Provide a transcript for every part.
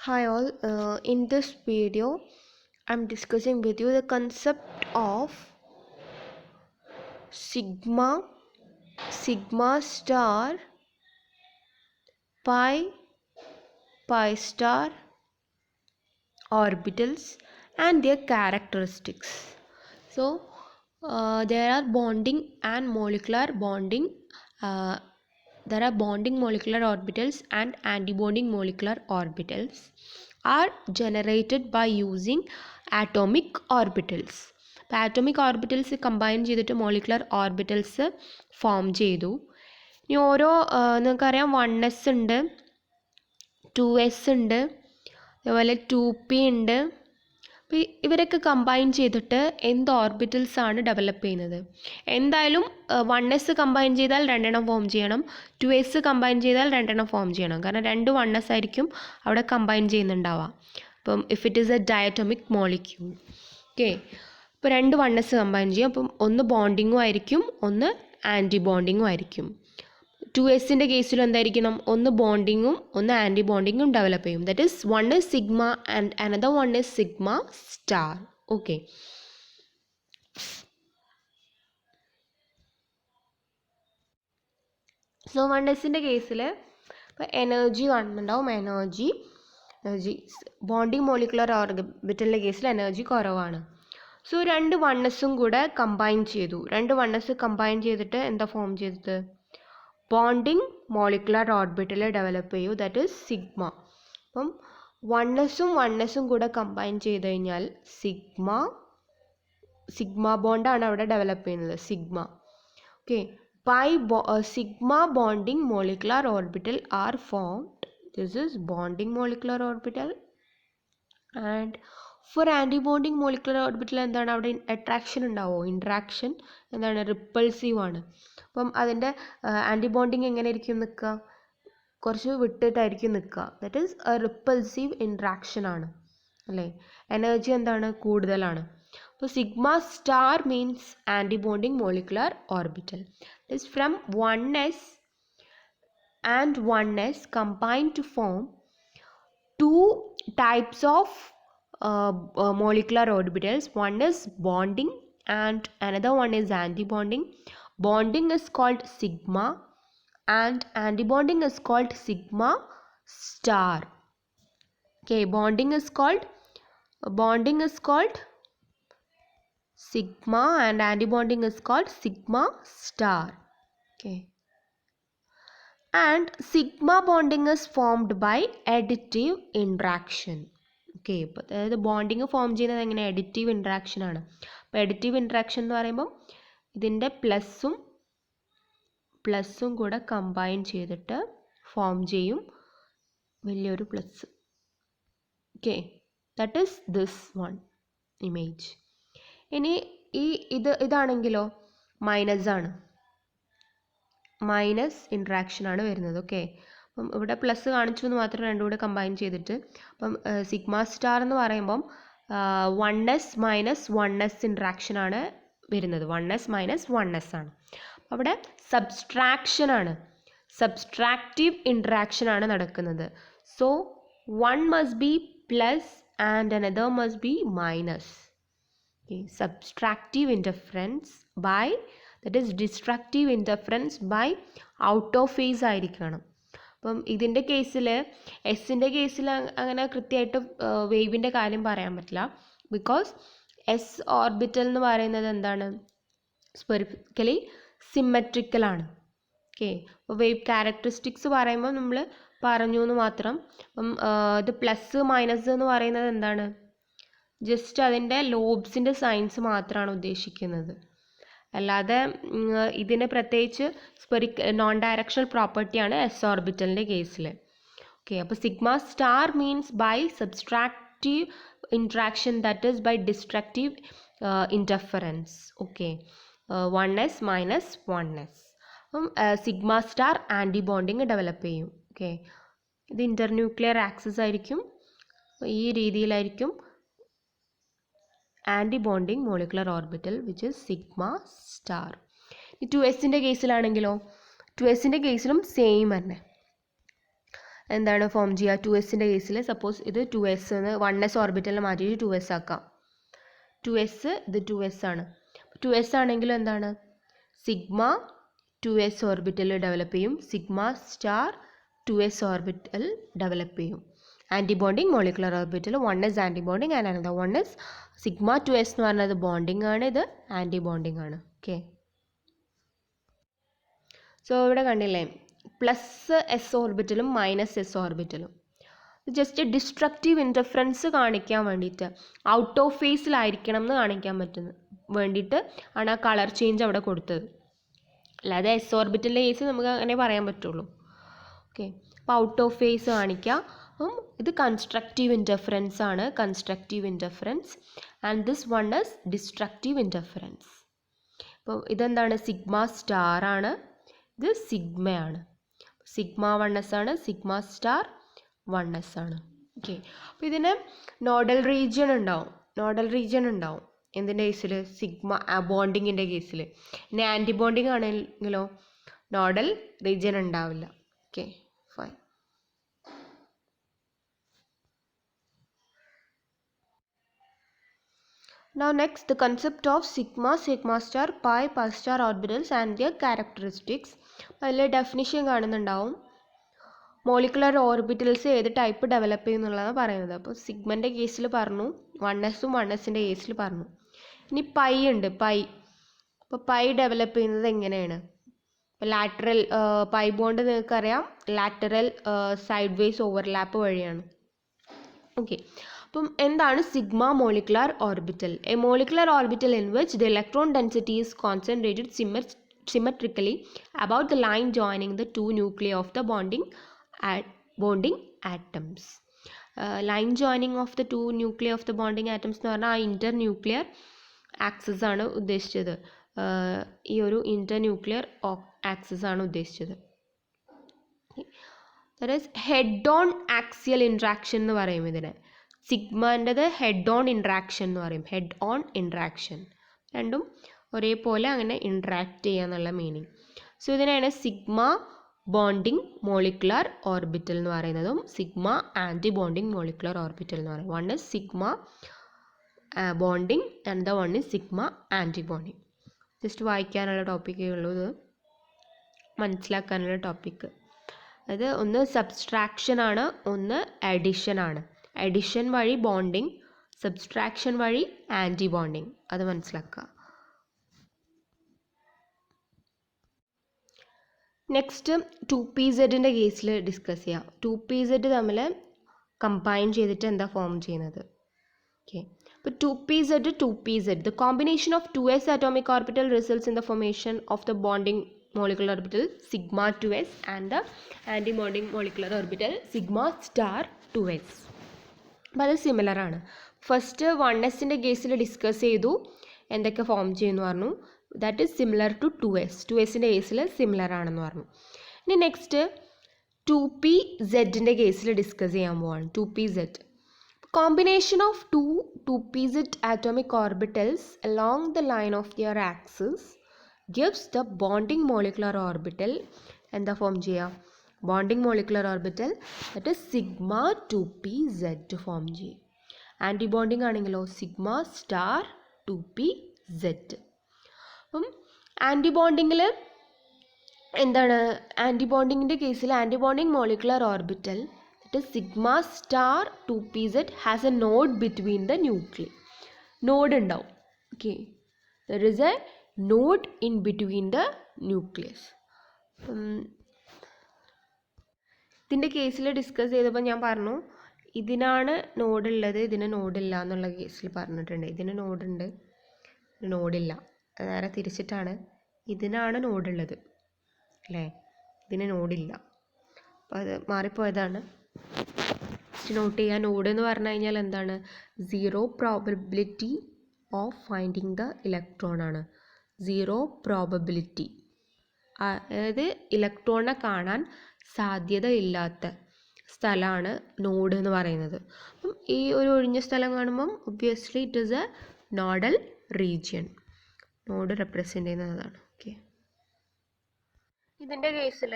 Hi all, in this video I'm discussing with you the concept of sigma, sigma star, pi, pi star orbitals and their characteristics. So there are bonding and molecular bonding. There are bonding molecular orbitals and antibonding molecular orbitals are generated by using atomic orbitals. അപ്പോൾ atomic orbitals combine ചെയ്തിട്ട് molecular orbitals form ചെയ്തു. ഇനി ഓരോ നിങ്ങൾക്കറിയാം 1s ഉണ്ട്, 2s ഉണ്ട്, അതുപോലെ 2p ഉണ്ട്. അപ്പോൾ ഇവരൊക്കെ കമ്പൈൻ ചെയ്തിട്ട് എന്ത് ഓർബിറ്റൽസ് ആണ് ഡെവലപ്പ് ചെയ്യുന്നത്? എന്തായാലും 1s കമ്പൈൻ ചെയ്താൽ 2 ഫോം ചെയ്യണം, 2s കമ്പൈൻ ചെയ്താൽ 2 ഫോം ചെയ്യണം. കാരണം 2 1s ആയിരിക്കും അവിടെ കമ്പൈൻ ചെയ്യുന്നുണ്ടാവുക. അപ്പം if it is A diatomic molecule, okay. ഇപ്പോൾ 2 1s കമ്പൈൻ ചെയ്യും. അപ്പം ഒന്ന് ബോണ്ടിങ്ങും ആയിരിക്കും, ഒന്ന് ആൻറ്റി ബോണ്ടിങ്ങും ആയിരിക്കും. 2sൻ്റെ കേസിൽ എന്തായിരിക്കണം? ഒന്ന് ബോണ്ടിങ്ങും ഒന്ന് ആൻറ്റി ബോണ്ടിങ്ങും ഡെവലപ്പ് ചെയ്യും. That is one is sigma and another one is sigma star. Okay. So 1sൻ്റെ കേസിൽ ഇപ്പോൾ എനർജി കാണുന്നുണ്ടാവും. എനർജി ബോണ്ടിങ് മോളിക്കുലർ ഓർബിറ്റലിൻ്റെ കേസിൽ എനർജി കുറവാണ്. സോ 2 1sഉം കൂടെ കമ്പൈൻ ചെയ്തു. 2 1s കമ്പൈൻ ചെയ്തിട്ട് എന്താ ഫോം ചെയ്തത്? ബോണ്ടിങ് മോളിക്കുലർ ഓർബിറ്റൽ ഡെവലപ്പ് ചെയ്യൂ. That is sigma. അപ്പം 1sഉം കൂടെ കമ്പൈൻ ചെയ്ത് കഴിഞ്ഞാൽ സിഗ്മ ബോണ്ടാണ് അവിടെ ഡെവലപ്പ് ചെയ്യുന്നത്, sigma. Okay. sigma bonding molecular orbital are formed. This is bonding molecular orbital. And for antibonding molecular orbital എന്താണ്? അവിടെ അട്രാക്ഷൻ ഉണ്ടാവുമോ? ഇൻട്രാക്ഷൻ എന്താണ്? റിപ്പൾസീവ് ആണ്. അപ്പം അതിൻ്റെ ആൻറ്റിബോണ്ടിങ് എങ്ങനെ ആയിരിക്കും നിൽക്കുക? കുറച്ച് വിട്ടിട്ടായിരിക്കും നിൽക്കുക. That is a repulsive interaction ആണ്, അല്ലേ? എനർജി എന്താണ്? കൂടുതലാണ്. അപ്പോൾ sigma star means antibonding molecular orbital. It is from 1s and 1s combined to form 2 types of molecular orbitals. One is bonding and another one is antibonding. Bonding is called sigma and antibonding is called sigma star. Okay, bonding is called sigma and antibonding is called sigma star. Okay. And sigma bonding is formed by additive interaction. Okay. ഇപ്പോൾ അതായത് bonding form ചെയ്യുന്നത് എങ്ങനെ? Additive interaction ആണ്. അപ്പോൾ additive interaction എന്ന് പറയുമ്പം ഇതിൻ്റെ പ്ലസ്സും കൂടെ കമ്പൈൻ ചെയ്തിട്ട് ഫോം ചെയ്യും വലിയൊരു plus. Okay. That is this one image. ഇനി ഇതാണെങ്കിലോ മൈനസ് ആണ്, മൈനസ് ഇൻട്രാക്ഷൻ ആണ് വരുന്നത്. ഓക്കെ. അപ്പം ഇവിടെ പ്ലസ് കാണിച്ചു എന്ന് മാത്രം, രണ്ടും കൂടെ കമ്പൈൻ ചെയ്തിട്ട്. അപ്പം സിഗ്മ സ്റ്റാർ എന്ന് പറയുമ്പം 1s മൈനസ് 1s ഇൻട്രാക്ഷൻ ആണ് വരുന്നത്. 1s മൈനസ് 1s ആണ്. അവിടെ സബ്സ്ട്രാക്ഷൻ ആണ്, സബ്സ്ട്രാക്റ്റീവ് ഇൻട്രാക്ഷൻ ആണ് നടക്കുന്നത്. So 1 must be plus and another must be minus. Okay. Subtractive interference by, that is destructive interference by out of phase ആയിരിക്കണം. അപ്പം ഇതിൻ്റെ കേസിൽ, എസിൻ്റെ കേസിൽ അങ്ങനെ കൃത്യമായിട്ട് വേവിൻ്റെ കാര്യം പറയാൻ പറ്റില്ല. ബിക്കോസ് എസ് ഓർബിറ്റൽ എന്ന് പറയുന്നത് എന്താണ്? സ്പെറിഫിക്കലി സിമെട്രിക്കലാണ്. ഓക്കെ. അപ്പോൾ വേവ് ക്യാരക്ടറിസ്റ്റിക്സ് പറയുമ്പോൾ നമ്മൾ പറഞ്ഞു എന്ന് മാത്രം. അപ്പം ഇത് പ്ലസ് മൈനസ് എന്ന് പറയുന്നത് എന്താണ്? ജസ്റ്റ് അതിൻ്റെ ലോബ്സിൻ്റെ സൈൻസ് മാത്രമാണ് ഉദ്ദേശിക്കുന്നത്. അല്ലാതെ ഇതിന് പ്രത്യേകിച്ച് നോൺ ഡയറക്ഷണൽ പ്രോപ്പർട്ടിയാണ് എസ് ഓർബിറ്റലിൻ്റെ കേസിൽ. ഓക്കെ. അപ്പോൾ sigma star means by subtractive interaction, that is by destructive interference. Okay. 1s minus 1s. അപ്പം sigma star anti bonding develop ചെയ്യും. ഓക്കെ. ഇത് ഇൻ്റർന്യൂക്ലിയർ ആക്സിസ് ആയിരിക്കും. ഈ രീതിയിലായിരിക്കും antibonding molecular orbital which is sigma star. ഈ 2sൻ്റെ കേസിലാണെങ്കിലോ 2sൻ്റെ കേസിലും സെയിം തന്നെ. എന്താണ് ഫോം ചെയ്യുക? 2s കേസിൽ സപ്പോസ് ഇത് 2s എന്ന് 1s ഓർബിറ്റലിൽ മാറ്റിയിട്ട് 2s ആക്കാം. 2s ഇത് 2s ആണ്. 2s ആണെങ്കിലും എന്താണ് സിഗ്മ 2s ഓർബിറ്റൽ ഡെവലപ്പ് ചെയ്യും, sigma star 2s orbital develop ചെയ്യും. Antibonding molecular orbital 1s antibonding and another 1s sigma 2s എന്ന് പറഞ്ഞത് ബോണ്ടിങ് ആണ്, ഇത് ആൻറ്റിബോണ്ടിങ് ആണ്. ഓക്കെ, സോ ഇവിടെ കണ്ടില്ലേ പ്ലസ് എസ് ഓർബിറ്റലും മൈനസ് എസ് ഓർബിറ്റലും. ജസ്റ്റ് ഡിസ്ട്രക്റ്റീവ് ഇൻ്റർഫറൻസ് കാണിക്കാൻ വേണ്ടിയിട്ട്, ഔട്ട് ഓഫ് ഫേസിലായിരിക്കണം എന്ന് കാണിക്കാൻ വേണ്ടിയിട്ട് ആണ് ആ കളർ ചേഞ്ച് അവിടെ കൊടുത്തത്. അല്ലാതെ എസ് ഓർബിറ്റലിൻ്റെ കേസ് നമുക്ക് അങ്ങനെ പറയാൻ പറ്റുള്ളൂ. ഓക്കെ, അപ്പോൾ ഔട്ട് ഓഫ് ഫേസ് കാണിക്കാം. അപ്പം ഇത് കൺസ്ട്രക്റ്റീവ് ഇൻ്റർഫറൻസ് ആണ്, constructive interference. And this one is destructive interference. അപ്പോൾ ഇതെന്താണ് സിഗ്മ സ്റ്റാർ ആണ്, ഇത് സിഗ്മയാണ്. സിഗ്മ 1s ആണ്, സിഗ്മ സ്റ്റാർ 1s ആണ്. ഓക്കെ, അപ്പോൾ ഇതിന് നോഡൽ റീജിയൻ ഉണ്ടാവും. എന്തിൻ്റെ കേസിൽ? സിഗ്മ ബോണ്ടിങ്ങിൻ്റെ കേസിൽ. ഇനി ആൻറ്റിബോണ്ടിങ് ആണെങ്കിലോ നോഡൽ റീജിയൻ ഉണ്ടാവില്ല. Okay, fine. Now next, the concept of sigma, sigma star, pi, pi star orbitals and their characteristics. അതിൽ ഡെഫിനിഷൻ കാണുന്നുണ്ടാവും. മോളിക്കുലർ ഓർബിറ്റൽസ് ഏത് ടൈപ്പ് ഡെവലപ്പ് ചെയ്യുന്നുള്ളതാണ് പറയുന്നത്. അപ്പോൾ സിഗ്മൻ്റെ കേസിൽ പറഞ്ഞു, 1s-ഉം 1s-ൻ്റെ കേസിൽ പറഞ്ഞു. ഇനി പൈ ഉണ്ട്, അപ്പോൾ പൈ ഡെവലപ്പ് ചെയ്യുന്നത് എങ്ങനെയാണ്? ഇപ്പോൾ ലാറ്ററൽ പൈ ബോണ്ട് നിങ്ങൾക്കറിയാം, ലാറ്ററൽ സൈഡ് വേസ് ഓവർലാപ്പ് വഴിയാണ്. ഓക്കെ, അപ്പം എന്താണ് sigma molecular orbital? A molecular orbital in which the electron density is concentrated symmetrically about the line joining the two nuclei of the bonding atoms. Line joining of the two nuclei of the bonding atoms എന്ന് പറഞ്ഞാൽ ആ internuclear axis ആണ് ഉദ്ദേശിച്ചത്. ഈ ഒരു internuclear axis ആണ് ഉദ്ദേശിച്ചത്. That is head on axial interaction എന്ന് പറയും ഇതിനെ. സിഗ്മൻ്റെത് ഹെഡ് ഓൺ ഇൻട്രാക്ഷൻ എന്ന് പറയും, ഹെഡ് ഓൺ ഇൻട്രാക്ഷൻ. രണ്ടും ഒരേപോലെ അങ്ങനെ ഇൻട്രാക്ട് ചെയ്യുക എന്നുള്ള മീനിങ്. സോ ഇതിനെയാണ് സിഗ്മ ബോണ്ടിങ് മോളിക്കുലർ ഓർബിറ്റൽ എന്ന് പറയുന്നതും sigma anti bonding molecular orbital എന്ന് പറയും. One is sigma bonding and the one is sigma antibonding. Just വായിക്കാനുള്ള ടോപ്പിക്കേ ഉള്ളൂ, ഇത് മനസ്സിലാക്കാനുള്ള ടോപ്പിക്ക്. അത് ഒന്ന് സബ്സ്ട്രാക്ഷൻ ആണ്, ഒന്ന് അഡിഷൻ ആണ്. അഡിഷൻ വഴി ബോണ്ടിങ്, സബ്സ്ട്രാക്ഷൻ വഴി ആൻറ്റി ബോണ്ടിങ്, അത് മനസ്സിലാക്കുക. നെക്സ്റ്റ് 2pzൻ്റെ കേസിൽ ഡിസ്കസ് ചെയ്യാം. 2pz തമ്മിൽ കമ്പൈൻ ചെയ്തിട്ട് എന്താ ഫോം ചെയ്യുന്നത്? ഓക്കെ, അപ്പോൾ 2pz, the combination of 2s atomic orbital results in the formation of the bonding molecular orbital sigma 2s and the anti-bonding molecular orbital sigma star 2s. അപ്പോൾ അത് similar ആണ്. First 1sൻ്റെ കേസിൽ discuss ചെയ്തു എന്തൊക്കെ form ചെയ്യുമെന്ന് പറഞ്ഞു. That is similar to 2s. 2sൻ്റെ കേസിൽ സിമിലർ ആണെന്ന് പറഞ്ഞു. ഇനി നെക്സ്റ്റ് 2pzൻ്റെ കേസിൽ ഡിസ്കസ് ചെയ്യാൻ പോവാണ്. 2pz, combination of two 2pz atomic orbitals along the line of their axis gives the bonding molecular orbital. എന്താ ഫോം ചെയ്യുക? Bonding molecular orbital, that is sigma 2pz form ചെയ്യും. ആൻറ്റി ബോണ്ടിങ് ആണെങ്കിലോ sigma star 2pz. അപ്പം anti ബോണ്ടിങ്ങിൽ എന്താണ്? Anti ബോണ്ടിങ്ങിൻ്റെ കേസിൽ anti bonding molecular orbital that is sigma star 2pz has a node between the nuclei. Node ഉണ്ടാവും. Okay, there is a node in between the nucleus. ഇതിൻ്റെ കേസിൽ discuss ചെയ്തപ്പോൾ ഞാൻ പറഞ്ഞു ഇതിനാണ് നോഡുള്ളത്, ഇതിന് നോഡില്ല എന്നുള്ള കേസിൽ പറഞ്ഞിട്ടുണ്ട്. ഇതിന് നോഡുണ്ട്, നോഡില്ല. നേരെ തിരിച്ചിട്ടാണ്, ഇതിനാണ് നോഡുള്ളത് അല്ലേ, ഇതിന് നോഡില്ല. അപ്പോൾ അത് മാറിപ്പോയതാണ്. നോട്ട് ചെയ്യാൻ. നോഡ് എന്ന് പറഞ്ഞു കഴിഞ്ഞാൽ എന്താണ്? 0 probability of finding the electron ആണ്. 0 പ്രോബബിലിറ്റി, അതായത് ഇലക്ട്രോണിനെ കാണാൻ സാധ്യതയില്ലാത്ത സ്ഥലമാണ് നോഡ് എന്ന് പറയുന്നത്. അപ്പം ഈ ഒരു ഒഴിഞ്ഞ സ്ഥലം കാണുമ്പം obviously it is A nodal region. Node represent ചെയ്യുന്നതാണ്. ഓക്കെ, ഇതിൻ്റെ കേസിൽ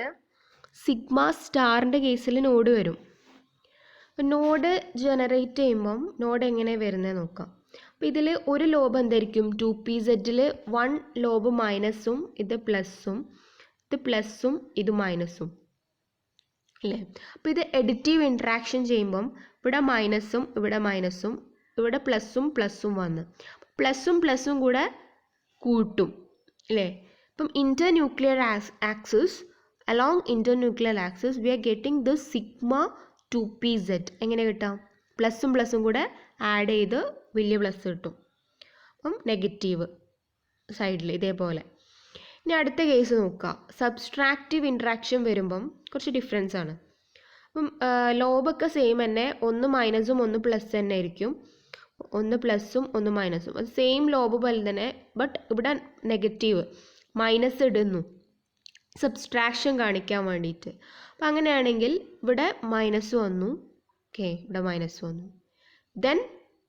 സിഗ്മ സ്റ്റാറിൻ്റെ കേസിൽ നോഡ് വരും. നോഡ് ജനറേറ്റ് ചെയ്യുമ്പം നോഡ് എങ്ങനെ വരുന്നത് നോക്കാം. അപ്പോൾ ഇതിൽ ഒരു ലോബ് എന്തായിരിക്കും? 2pz 1 ലോബ് മൈനസും ഇത് പ്ലസ്സും, ഇത് പ്ലസ്സും ഇത് മൈനസും അല്ലേ. അപ്പോൾ ഇത് എഡിറ്റീവ് ഇൻട്രാക്ഷൻ ചെയ്യുമ്പം ഇവിടെ മൈനസും ഇവിടെ മൈനസും ഇവിടെ പ്ലസ്സും പ്ലസ്സും വന്ന് പ്ലസ്സും പ്ലസ്സും കൂടെ കൂട്ടും അല്ലേ. ഇപ്പം internuclear axis along internuclear axis we are getting the sigma 2pz. എങ്ങനെ കിട്ടാം? പ്ലസ്സും പ്ലസ്സും കൂടെ ആഡ് ചെയ്ത് വലിയ പ്ലസ് കിട്ടും. അപ്പം നെഗറ്റീവ് സൈഡിൽ ഇതേപോലെ. ഇനി അടുത്ത കേസ് നോക്കുക. സബ്സ്ട്രാക്റ്റീവ് ഇൻട്രാക്ഷൻ വരുമ്പം കുറച്ച് ഡിഫറൻസ് ആണ്. അപ്പം ലോബൊക്കെ സെയിം തന്നെ, ഒന്ന് മൈനസും ഒന്ന് പ്ലസ് തന്നെ ആയിരിക്കും, ഒന്ന് പ്ലസ്സും ഒന്ന് മൈനസും. അത് സെയിം ലോബ് പോലെ തന്നെ, ബട്ട് ഇവിടെ നെഗറ്റീവ് മൈനസ് ഇടുന്നു സബ്സ്ട്രാക്ഷൻ കാണിക്കാൻ വേണ്ടിയിട്ട്. അപ്പം അങ്ങനെയാണെങ്കിൽ ഇവിടെ മൈനസ് വന്നു, ഓക്കെ, ഇവിടെ മൈനസ് വന്നു. Then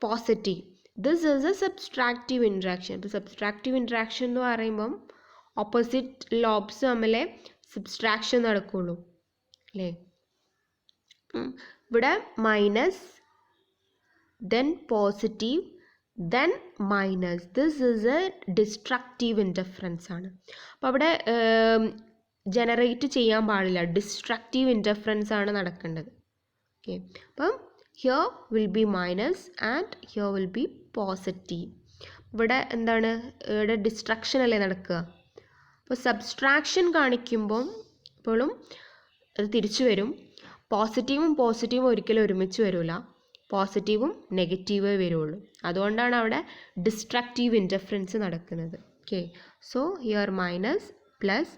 positive, this is a subtractive interaction. ഇപ്പോൾ സബ്സ്ട്രാക്റ്റീവ് ഇൻട്രാക്ഷൻ എന്ന് പറയുമ്പം ഓപ്പോസിറ്റ് ലോബ്സ് തമ്മിലെ സബ്സ്ട്രാക്ഷൻ നടക്കുള്ളൂ അല്ലേ. ഇവിടെ minus, then positive, then minus. This is A destructive interference ആണ്. അപ്പോൾ അവിടെ ജനറേറ്റ് ചെയ്യാൻ പാടില്ല, ഡിസ്ട്രക്റ്റീവ് ഇൻറ്റർഫറൻസ് ആണ് നടക്കേണ്ടത്. ഓക്കെ, അപ്പം here will be minus and here will be positive. ഇവിടെ എന്താണ്? ഇവിടെ ഡിസ്ട്രക്ഷൻ അല്ലേ നടക്കുക. അപ്പോൾ സബ്സ്ട്രാക്ഷൻ കാണിക്കുമ്പം ഇപ്പോഴും അത് തിരിച്ചു വരും. പോസിറ്റീവും പോസിറ്റീവും ഒരിക്കലും ഒരുമിച്ച് വരില്ല, പോസിറ്റീവും നെഗറ്റീവേ വരുള്ളൂ. അതുകൊണ്ടാണ് അവിടെ ഡിസ്ട്രക്റ്റീവ് ഇൻറ്റർഫറൻസ് നടക്കുന്നത്. Okay, so here minus plus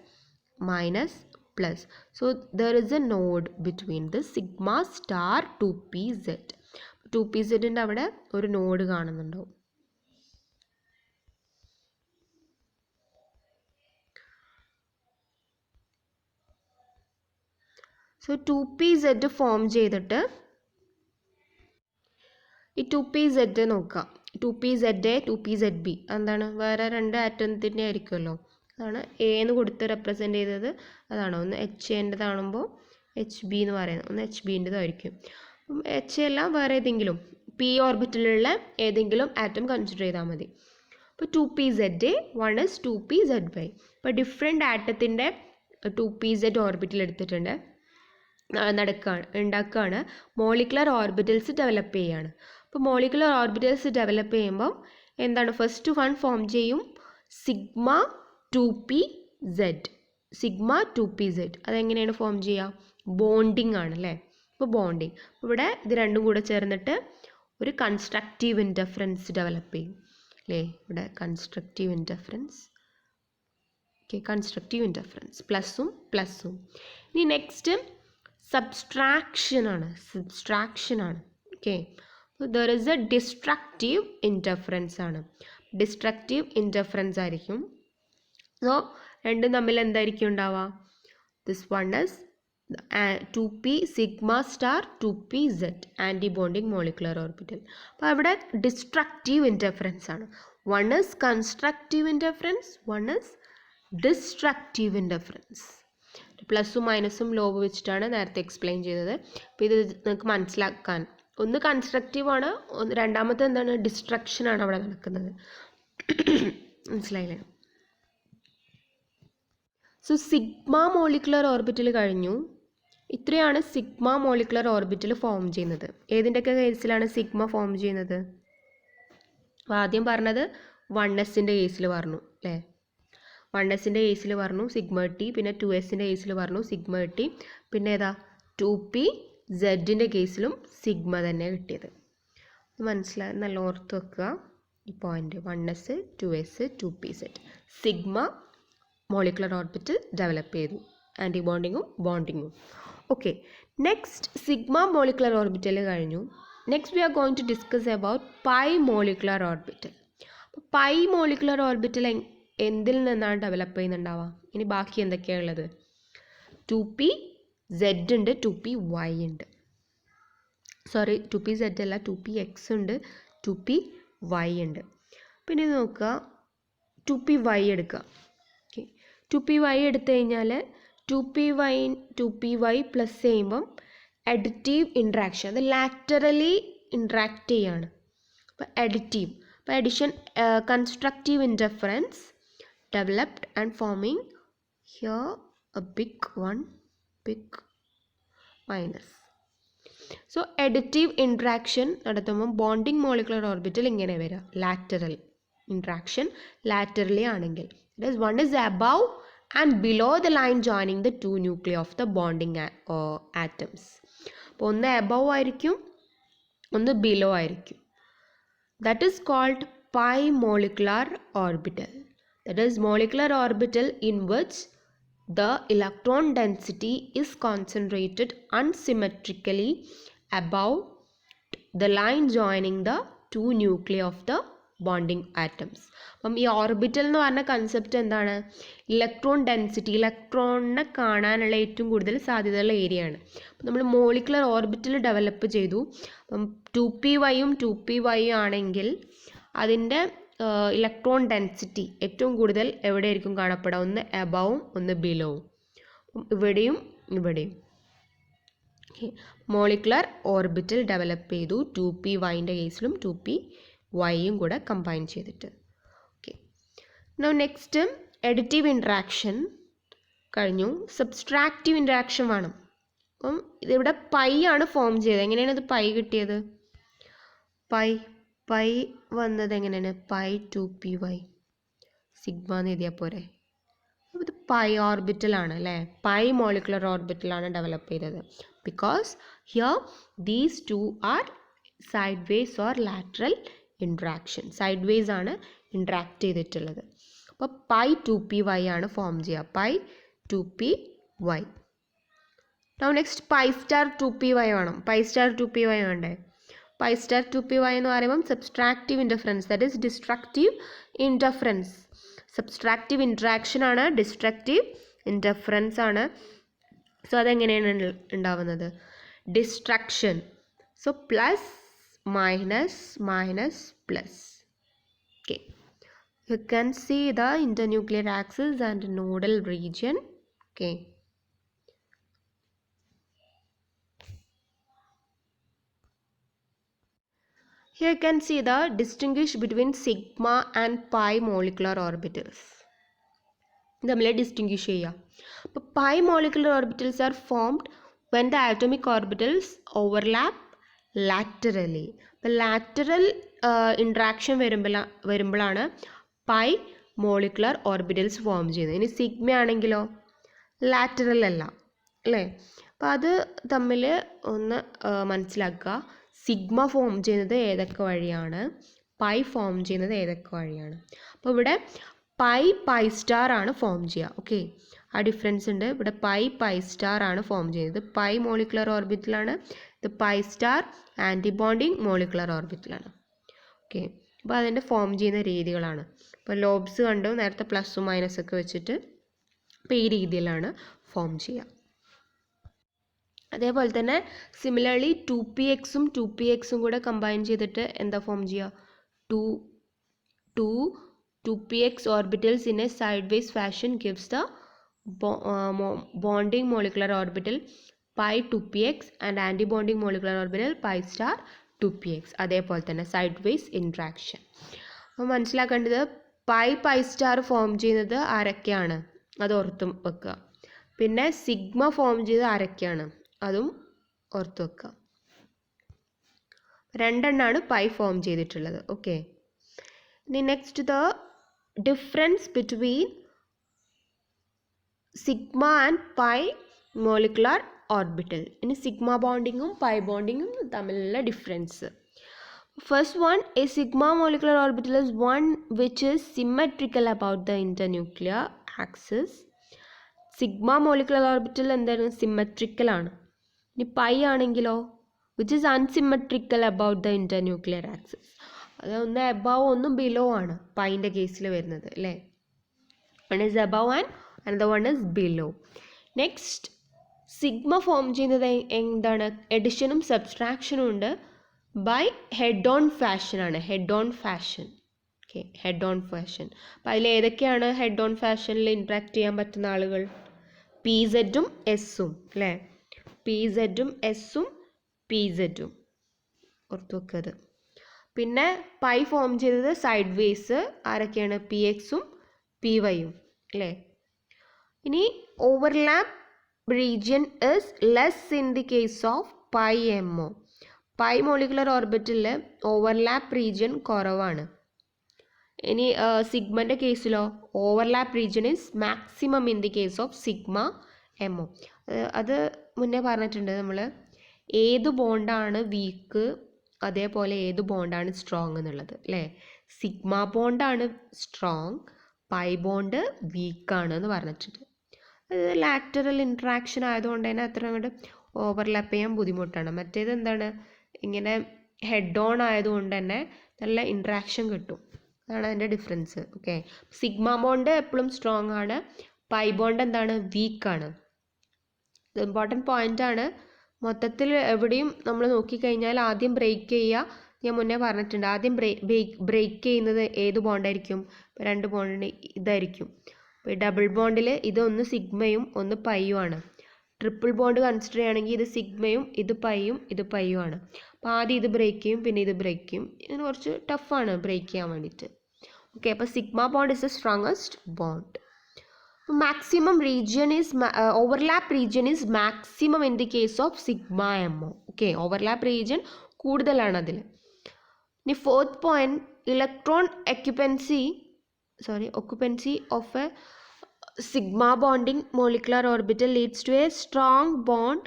minus plus. So there is A node between the sigma star 2pz. 2pzൻ്റെ അവിടെ ഒരു നോഡ് കാണുന്നുണ്ടാവും. സോ 2pz ഫോം ചെയ്തിട്ട് ഈ 2pz നോക്കാം. 2pza 2pzb എന്താണ്? വേറെ രണ്ട് ആറ്റത്തിൻ്റെ ആയിരിക്കുമല്ലോ. അതാണ് എ എന്ന് കൊടുത്ത് റെപ്രസെൻറ്റ് ചെയ്തത്. അതാണ് ഒന്ന് എച്ച് എൻ്റെതാണുമ്പോൾ HB എന്ന് പറയുന്നത്, ഒന്ന് HBൻ്റെതായിരിക്കും. അപ്പം എച്ച് എല്ലാം വേറെ ഏതെങ്കിലും പി ഓർബിറ്റലുള്ള ഏതെങ്കിലും ആറ്റം കൺസിഡർ ചെയ്താൽ മതി. അപ്പോൾ 2pza 1 is 2pzy. ഇപ്പോൾ ഡിഫറെൻ്റ് ആറ്റത്തിൻ്റെ 2pz ഓർബിറ്റൽ എടുത്തിട്ടുണ്ട്, ഉണ്ടാക്കുകയാണ്. മോളിക്കുലർ ഓർബിറ്റൽസ് ഡെവലപ്പ് ചെയ്യുകയാണ്. അപ്പോൾ മോളിക്കുലർ ഓർബിറ്റൽസ് ഡെവലപ്പ് ചെയ്യുമ്പോൾ എന്താണ്? ഫസ്റ്റ് വൺ ഫോം ചെയ്യും സിഗ്മ 2pz. സിഗ്മ 2pz അതെങ്ങനെയാണ് ഫോം ചെയ്യുക? ബോണ്ടിങ് ആണ് അല്ലേ. ഇപ്പോൾ ബോണ്ടിങ്, ഇവിടെ ഇത് രണ്ടും കൂടെ ചേർന്നിട്ട് ഒരു കൺസ്ട്രക്റ്റീവ് ഇൻറ്റർഫറൻസ് ഡെവലപ്പ് ചെയ്യും അല്ലേ. ഇവിടെ constructive interference, okay, constructive interference പ്ലസ്സും പ്ലസ്സും. ഇനി നെക്സ്റ്റ് സബ്സ്ട്രാക്ഷൻ ആണ്. Okay, there is a destructive interference ആണ്. ഡിസ്ട്രക്റ്റീവ് ഇൻറ്റർഫറൻസ് ആയിരിക്കും. സോ രണ്ടും തമ്മിൽ എന്തായിരിക്കും ഉണ്ടാവുക? This one is 2p sigma star 2pz anti bonding molecular orbital. അപ്പോൾ അവിടെ ഡിസ്ട്രക്റ്റീവ് ഇൻറ്റർഫറൻസ് ആണ്. One is constructive interference, one is destructive interference. പ്ലസും മൈനസും ലോബ് വെച്ചിട്ടാണ് നേരത്തെ എക്സ്പ്ലെയിൻ ചെയ്തത്. അപ്പോൾ ഇത് നിങ്ങൾക്ക് മനസ്സിലാക്കാൻ, ഒന്ന് കൺസ്ട്രക്റ്റീവ് ആണ്, രണ്ടാമത്തെ എന്താണ്? ഡിസ്ട്രക്ഷൻ ആണ് അവിടെ നടക്കുന്നത്. മനസ്സിലായില്ലേ? സോ സിഗ്മ മോളിക്കുലർ ഓർബിറ്റൽ കഴിഞ്ഞു. ഇത്രയാണ് സിഗ്മ മോളിക്കുലർ ഓർബിറ്റൽ ഫോം ചെയ്യുന്നത്. ഏതിൻ്റെയൊക്കെ കേസിലാണ് സിഗ്മ ഫോം ചെയ്യുന്നത്? ആദ്യം പറഞ്ഞത് 1sൻ്റെ കേസിൽ പറഞ്ഞു അല്ലേ. 1sൻ്റെ കേസിൽ പറഞ്ഞു സിഗ്മ ടി, പിന്നെ 2sൻ്റെ കേസിൽ പറഞ്ഞു സിഗ്മ ടി, പിന്നെ ഏതാ 2pzൻ്റെ കേസിലും സിഗ്മ തന്നെ കിട്ടിയത്. മനസ്സിലായി? നല്ല ഓർത്ത് വെക്കുക ഈ point. 1s 2s 2pz sigma molecular orbital develop ചെയ്തു, ആൻറ്റി ബോണ്ടിങ്ങും. Okay, next sigma molecular orbital കഴിഞ്ഞു. Next we are going to discuss about pi molecular orbital. Pi molecular orbital എന്തിൽ നിന്നാണ് ഡെവലപ്പ് ചെയ്യുന്നുണ്ടാവുക? ഇനി ബാക്കി എന്തൊക്കെയാണ് ഉള്ളത്? 2pz ഉണ്ട്, 2py ഉണ്ട്. സോറി, 2pz അല്ല, 2px ഉണ്ട്, 2py ഉണ്ട്. പിന്നെ ഇത് നോക്കുക, 2py എടുക്കുക. 2py എടുത്തു കഴിഞ്ഞാൽ 2py പ്ലസ് ചെയ്യുമ്പം അഡിറ്റീവ് ഇൻട്രാക്ഷൻ, അത് ലാറ്ററലി ഇൻട്രാക്ട് ചെയ്യാണ്. അപ്പോൾ അഡിറ്റീവ്, അപ്പോൾ addition constructive interference developed and forming here a big minus. So additive interaction നടത്തുമ്പോൾ ബോണ്ടിങ് മോളിക്കുലർ ഓർബിറ്റൽ ഇങ്ങനെ വരിക, ലാറ്ററൽ ഇൻട്രാക്ഷൻ ലാറ്ററലി ആണെങ്കിൽ, that is one is above and below the line joining the two nuclei of the bonding atoms. അപ്പോൾ ഒന്ന് above ആയിരിക്കും, ഒന്ന് below ആയിരിക്കും. That is called pi molecular orbital. That is molecular orbital in which the electron density is concentrated unsymmetrically above the line joining the two nuclei of the bonding atoms. അപ്പം ഈ orbital എന്ന് പറഞ്ഞ concept എന്താണ്? Electron density, ഇലക്ട്രോണിനെ കാണാനുള്ള ഏറ്റവും കൂടുതൽ സാധ്യതയുള്ള ഏരിയ ആണ്. അപ്പം നമ്മൾ മോളിക്കുലർ ഓർബിറ്റൽ ഡെവലപ്പ് ചെയ്തു. അപ്പം 2pyയും 2py ആണെങ്കിൽ അതിൻ്റെ ഇലക്ട്രോൺ ഡെൻസിറ്റി ഏറ്റവും കൂടുതൽ എവിടെയായിരിക്കും കാണപ്പെടുക? ഒന്ന് എബവും ഒന്ന് ബിലോവും, ഇവിടെയും ഇവിടെയും. മോളിക്കുലർ ഓർബിറ്റൽ ഡെവലപ്പ് ചെയ്തു 2pyൻ്റെ കേസിലും 2pyയും കൂടെ കമ്പൈൻ ചെയ്തിട്ട്. Okay, now next additive interaction കഴിഞ്ഞു. സബ്സ്ട്രാക്റ്റീവ് ഇൻട്രാക്ഷൻ വേണം. അപ്പം ഇതിവിടെ പൈ ആണ് ഫോം ചെയ്തത്. എങ്ങനെയാണ് ഇത് പൈ കിട്ടിയത്? പൈ വന്നത് എങ്ങനെയാണ്? പൈ 2py സിഗ്മ എന്ന് എഴുതിയാൽ പോരെ. അപ്പോൾ ഇത് പൈ ഓർബിറ്റലാണ് അല്ലേ? പൈ മോളിക്കുലർ ഓർബിറ്റലാണ് ഡെവലപ്പ് ചെയ്തത്. Because here these two are sideways or lateral interaction, sideways ആണ് ഇൻട്രാക്ട് ചെയ്തിട്ടുള്ളത്. അപ്പോൾ പൈ 2py ആണ് ഫോം ചെയ്യുക, pi 2py. Now next pi star 2py വേണം. പൈ സ്റ്റാർ 2py വേണ്ടേ? പൈ സ്റ്റാർ 2py എന്ന് പറയുമ്പം subtractive interference, that is destructive interference. Subtractive interaction ആണ്, ഡിസ്ട്രക്റ്റീവ് ഇൻറ്റർഫറൻസ് ആണ്. സോ അതെങ്ങനെയാണ് ഉണ്ടാവുന്നത്? Destruction. So plus minus plus. Okay, you can see the internuclear axis and nodal region. Okay, here you can see the distinguish between sigma and pi molecular orbitals. തമ്മിൽ distinguish ചെയ്യുക. അപ്പോൾ pi molecular orbitals are formed when the atomic orbitals overlap laterally. അപ്പോൾ lateral interaction വരുമ്പോഴാണ് pi molecular orbitals form ചെയ്യുന്നത്. ഇനി sigma ആണെങ്കിലോ lateral അല്ല അല്ലേ? അപ്പോൾ അത് തമ്മിൽ ഒന്ന് മനസ്സിലാക്കുക. സിഗ്മ ഫോം ചെയ്യുന്നത് ഏതൊക്കെ വഴിയാണ്, പൈ ഫോം ചെയ്യുന്നത് ഏതൊക്കെ വഴിയാണ്. അപ്പോൾ ഇവിടെ പൈ സ്റ്റാർ ആണ് ഫോം ചെയ്യുക. ഓക്കെ, ആ ഡിഫറൻസ് ഉണ്ട്. ഇവിടെ പൈ സ്റ്റാർ ആണ് ഫോം ചെയ്യുന്നത്. പൈ മോളിക്കുലർ ഓർബിറ്റലാണ്, ഇത് പൈ സ്റ്റാർ ആൻറ്റിബോണ്ടിങ് മോളിക്കുലർ ഓർബിറ്റലാണ്. ഓക്കെ, അപ്പോൾ അതിൻ്റെ ഫോം ചെയ്യുന്ന രീതികളാണ്. ഇപ്പോൾ ലോബ്സ് കണ്ടു നേരത്തെ, പ്ലസും മൈനസൊക്കെ വെച്ചിട്ട്. അപ്പോൾ ഈ രീതിയിലാണ് ഫോം ചെയ്യുക. അതേപോലെ തന്നെ സിമിലർലി 2pxും 2pxും കൂടെ കമ്പൈൻ ചെയ്തിട്ട് എന്താ ഫോം ചെയ്യുക? 2px orbitals in a sideways fashion gives the bonding molecular orbital pi 2px and antibonding molecular orbital pi star 2px. അതേപോലെ തന്നെ sideways interaction. അപ്പോൾ മനസ്സിലാക്കേണ്ടത് pi സ്റ്റാർ ഫോം ചെയ്യുന്നത് ആരൊക്കെയാണ് അത് ഓർത്തും വെക്കുക. പിന്നെ സിഗ്മ ഫോം ചെയ്ത് ആരൊക്കെയാണ് അതും ഓർത്ത് വെക്കുക. രണ്ടെണ്ണമാണ് പൈ ഫോം ചെയ്തിട്ടുള്ളത്. ഓക്കെ, ഇനി next the difference between sigma and pi molecular orbital. ഇനി സിഗ്മ ബോണ്ടിങ്ങും പൈ ബോണ്ടിങ്ങും തമ്മിലുള്ള difference. First one, A sigma molecular orbital is one which is symmetrical about the internuclear axis. Sigma molecular orbital എന്താണ്? Symmetrical ആണ്. ഇനി pi ആണെങ്കിലോ which is unsymmetrical about the internuclear axis. അത് ഒന്ന് above ഒന്ന് below ആണ് പൈൻ്റെ കേസിൽ വരുന്നത് അല്ലേ? One is above and another one is below. Next sigma form ചെയ്യുന്നത് എന്താണ്? എഡിഷനും സബ്സ്ട്രാക്ഷനും ഉണ്ട്. ബൈ ഹെഡ് ഓൺ ഫാഷൻ ആണ്. Head on fashion. Okay, head on fashion. അപ്പോൾ അതിൽ ഏതൊക്കെയാണ് ഹെഡ് ഓൺ ഫാഷനിൽ ഇൻട്രാക്ട് ചെയ്യാൻ പറ്റുന്ന ആളുകൾ? പി സെഡും എസ്സും അല്ലേ, പി സെഡും എസ്സും പി സെഡും ഓർത്ത് വെക്കത്. പിന്നെ പൈ ഫോം ചെയ്തത് സൈഡ് വേസ് ആരൊക്കെയാണ്, പി എക്സും പി വൈയും അല്ലേ. ഇനി overlap region is less in the case of pi M O. Pi molecular ഓർബിറ്റലിൽ ഓവർലാപ്പ് റീജിയൻ കുറവാണ്. ഇനി സിഗ്മൻ്റെ കേസിലോ overlap region is maximum in the case of sigma M O. അത് മുന്നേ പറഞ്ഞിട്ടുണ്ട് നമ്മൾ, ഏത് ബോണ്ടാണ് വീക്ക് അതേപോലെ ഏത് ബോണ്ടാണ് സ്ട്രോങ് എന്നുള്ളത് അല്ലേ. സിഗ്മ ബോണ്ടാണ് സ്ട്രോങ്, പൈ ബോണ്ട് വീക്കാണ് എന്ന് പറഞ്ഞിട്ടുണ്ട്. അത് ലാറ്ററൽ ഇൻട്രാക്ഷൻ ആയതുകൊണ്ട് തന്നെ അത്ര അങ്ങോട്ട് ഓവർലാപ്പ് ചെയ്യാൻ ബുദ്ധിമുട്ടാണ്. മറ്റേത് എന്താണ്, ഇങ്ങനെ ഹെഡ് ഓൺ ആയതുകൊണ്ട് തന്നെ നല്ല ഇൻട്രാക്ഷൻ കിട്ടും. അതാണ് അതിൻ്റെ ഡിഫറൻസ്. ഓക്കെ, സിഗ്മ ബോണ്ട് എപ്പോഴും സ്ട്രോങ് ആണ്, പൈ ബോണ്ട് എന്താണ്, വീക്കാണ്. ഇത് ഇമ്പോർട്ടൻറ്റ് പോയിൻ്റ് ആണ്. മൊത്തത്തിൽ എവിടെയും നമ്മൾ നോക്കിക്കഴിഞ്ഞാൽ ആദ്യം ബ്രേക്ക് ചെയ്യുക, ഞാൻ മുന്നേ പറഞ്ഞിട്ടുണ്ട്, ആദ്യം ബ്രേക്ക് ചെയ്യുന്നത് ഏത് ബോണ്ടായിരിക്കും, രണ്ട് ബോണ്ടിന് ഇതായിരിക്കും. ഇപ്പോൾ ഡബിൾ ബോണ്ടിൽ ഇത് ഒന്ന് സിഗ്മയും ഒന്ന് പൈയും ആണ്. ട്രിപ്പിൾ ബോണ്ട് കൺസിഡർ ചെയ്യുകയാണെങ്കിൽ ഇത് സിഗ്മയും ഇത് പൈയും ഇത് പൈയും ആണ്. അപ്പോൾ ആദ്യം ഇത് ബ്രേക്ക് ചെയ്യും പിന്നെ ഇത് ബ്രേക്ക് ചെയ്യും. ഇതിന് കുറച്ച് ടഫാണ് ബ്രേക്ക് ചെയ്യാൻ വേണ്ടിയിട്ട്. ഓക്കെ, അപ്പോൾ sigma bond is the strongest bond. Maximum region is overlap region is maximum in the case of sigma mo. Okay, overlap region കൂടുതലാണ് അതിൽ. ഇനി fourth point, electron occupancy of a sigma bonding molecular orbital leads to a strong bond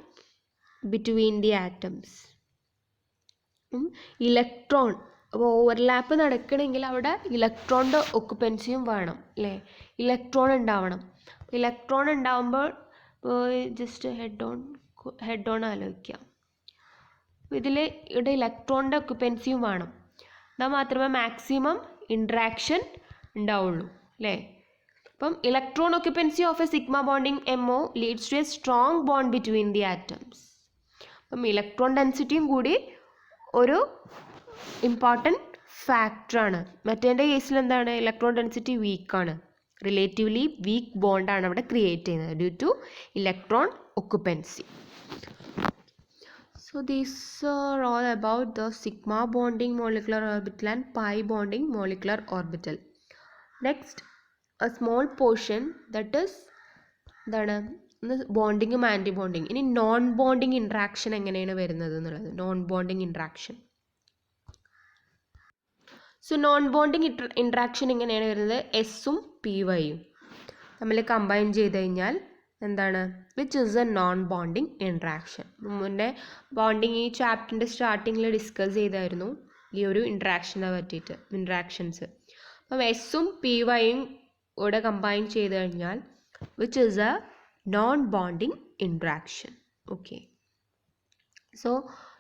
between the atoms. Electron അപ്പോൾ overlap നടക്കണമെങ്കിൽ അവിടെ ഇലക്ട്രോണിൻ്റെ ഒക്കുപ്പൻസിയും വേണം അല്ലേ, electron ഉണ്ടാവണം. Electron ഉണ്ടാവുമ്പോൾ ജസ്റ്റ് ഹെഡ് ഓൺ ആലോചിക്കാം. ഇതിൽ ഇവിടെ ഇലക്ട്രോണിൻ്റെ ഒക്കുപ്പൻസിയും വേണം, എന്നാൽ മാത്രമേ മാക്സിമം ഇൻട്രാക്ഷൻ ഉണ്ടാവുള്ളൂ അല്ലേ. അപ്പം electron occupancy of a sigma bonding M O leads to a strong bond between the atoms. അപ്പം ഇലക്ട്രോൺ ഡെൻസിറ്റിയും കൂടി ഒരു ഇമ്പോർട്ടൻറ്റ് ഫാക്ടറാണ്. മറ്റേൻ്റെ കേസിൽ എന്താണ്, ഇലക്ട്രോൺ ഡെൻസിറ്റി വീക്കാണ്, റിലേറ്റീവ്ലി വീക്ക് ബോണ്ടാണ് അവിടെ ക്രിയേറ്റ് ചെയ്യുന്നത് due to electron occupancy. So these are all about the sigma bonding molecular orbital and pi bonding molecular orbital. Next, a small portion that is എന്താണ് ബോണ്ടിങ്ങും anti bonding. ഇനി non bonding interaction എങ്ങനെയാണ് വരുന്നത് എന്നുള്ളത്, non bonding interaction. So non bonding interaction എങ്ങനെയാണ് വരുന്നത്, എസ്സും P വൈയും തമ്മിൽ combine ചെയ്ത് കഴിഞ്ഞാൽ എന്താണ്, which is a non bonding interaction. മുന്നേ ബോണ്ടിങ് ഈ ചാപ്റ്ററിൻ്റെ സ്റ്റാർട്ടിങ്ങിൽ ഡിസ്കസ് ചെയ്തായിരുന്നു ഈ ഒരു ഇൻട്രാക്ഷനെ പറ്റിയിട്ട്, ഇൻട്രാക്ഷൻസ്. അപ്പം എസ്സും പി വൈയും ഇവിടെ കമ്പൈൻ ചെയ്ത് കഴിഞ്ഞാൽ which is a non bonding interaction. Okay, so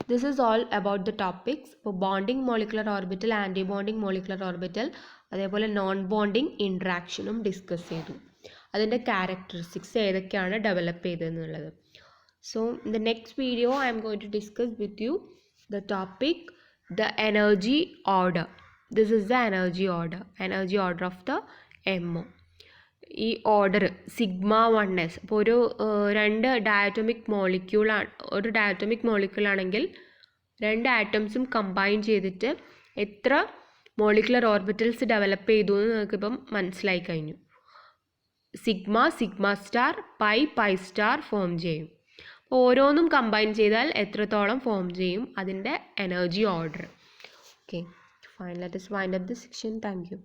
this is all about the topics. ഇപ്പോൾ bonding molecular orbital, anti bonding molecular orbital, അതേപോലെ നോൺ ബോണ്ടിങ് ഇൻട്രാക്ഷനും ഡിസ്കസ് ചെയ്തു, അതിൻ്റെ ക്യാരക്ടറിസ്റ്റിക്സ് ഏതൊക്കെയാണ് ഡെവലപ്പ് ചെയ്തതെന്നുള്ളത്. So in the next video I'm going to discuss with you the topic the energy order. This is the energy order of the MO. ഈ order sigma 1s, അപ്പോൾ ഒരു diatomic മോളിക്യൂളാണെങ്കിൽ രണ്ട് ആറ്റംസും combine ചെയ്തിട്ട് എത്ര molecular orbitals develop ചെയ്തു എന്ന് നമുക്കിപ്പം മനസ്സിലായി കഴിഞ്ഞു. Sigma star, pi star form ചെയ്യും. അപ്പോൾ ഓരോന്നും കമ്പൈൻ ചെയ്താൽ എത്രത്തോളം ഫോം ചെയ്യും, അതിൻ്റെ energy order. Okay, fine, let us wind up this section. Thank you.